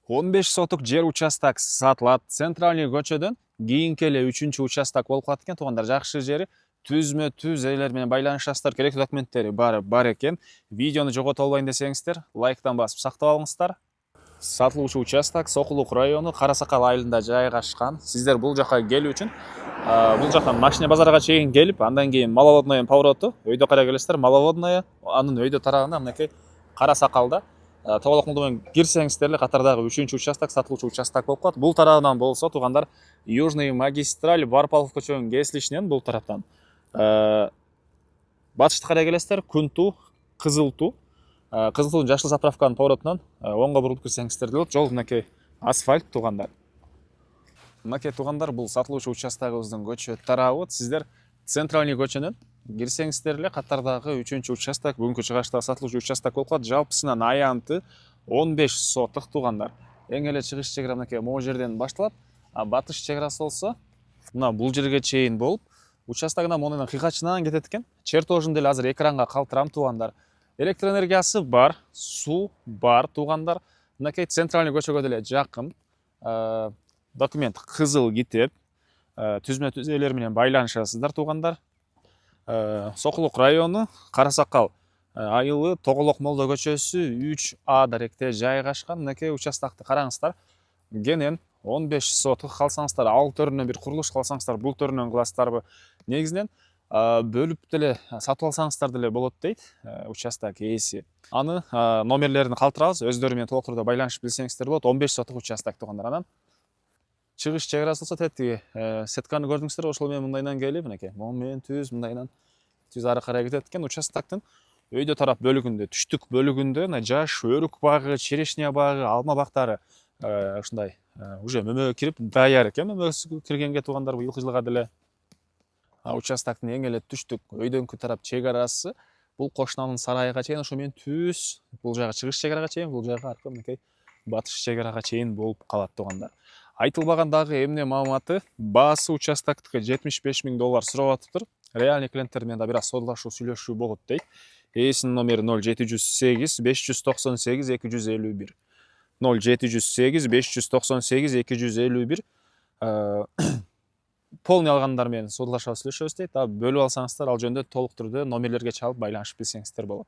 15 соток жер участок сатылат. Центральный көчөдөн кийинки эле 3-чү участок болуп калат экен. Туугандар, жакшы жери түзмө түз элер менен байланышасыздар. Керектүү документтери бар экен. Видеону жогото албайын десеңиздер, лайктан басып сактап алыңыздар. Сатылуучу участок Сокулук району Карасакал айылында жайгашкан. Сиздер бул жака келүү үчүн бул жактан машина базарга чейин келип, андан кийин Маловодная повороту, өйдө карай келесиздер. Маловодная, анын өйдө тарагында мынакей Карасакалда Тоголок молдо менен кирсеңиздер эле катардагы 3-чү участок сатылуучу участок болуп калат. Бул тарабынан болсо, туугандар, Южный магистраль Барпалов көчөнүн кесилишинен бул тараптан батышты карай келесиздер. Күнту, Кызыл Туу, Кызыл Туунун жашыл заправканын поворотунан оңго бурулуп кирсеңиздер болот. Жол мынакей асфальт, туугандар. Мынакей туугандар, бул сатылуучу участогубуздун көчө тарабы. Сиздер центральный көчөнөн кирсеңиздер эле катардагы 3-чү участок бүгүнкү чыгышта сатылуучу участок болуп калат. Жалпысынан аянты 15 соток, туугандар. Эң эле чыгыш чегара мынакей могу жерден башталат. Батыш чегарасы болсо мына бул жерге чейин болуп, участогуна монунун кыйкачынан кетет экен. Чертожун деле азыр экранга калтырам, туугандар. Электр энергиясы бар, суу бар, туугандар. Мынакей центральный көчөгө деле жакын. Документ кызыл китеп, түзмө түз элер менен байланышасыздар, туугандар. Сокулук району Карасакал айылы Тоголок молдо көчөсү 3А даректе жайгашкан. Мынакей участокты караңыздар. Кенен 15 соток, калсаңыздар ал төрүнөн бир курулуш, калсаңыздар бул төрүнөн кыласыздарбы. Негизинен бөлүп деле сатып алсаңыздар деле болот дейт участок ээси. Аны номерлерин калтырабыз, өздөрү менен толук байланышып билсеңиздер болот. 15 соток участок, туугандар. Анан чыгыш чегарасы болсо тетиги сетканы көрдүңүздөр, ошол менен мындайдан келип, мынакей мон менен түз, мындайдан түз ары карай кетет экен. Участоктун өйдө тарап бөлүгүндө, түштүк бөлүгүндө жаш өрүк багы, черешня багы, алма бактары ушундай уже мөмө кирип даяр экен. Мөмөсү киргенге, туугандар, быйылкы жылга деле. Участоктун эң эле түштүк өйдөңкү тарап чегарасы бул кошунанын сарайга чейин, ошо менен түз, бул жагы чыгыш чегарага чейин, бул жагы аркы мынакей батыш чегарага чейин болуп калат, туугандар. Айтылбаган дагы эмне маалыматы, баасы участоктука $75.000 сурап атыптыр. Реальный клиенттер менен да бир аз содалашуу, сүйлөшүү болот дейт. Ээсинин номери 0708 598 251. 0708 598 251. Полный алгандар менен содалашабыз, сүйлөшөбүз дейт. Бөлүп алсаңыздар ал жөнүндө толук түрдө номерлерге чалып байланышып билсеңиздер болот.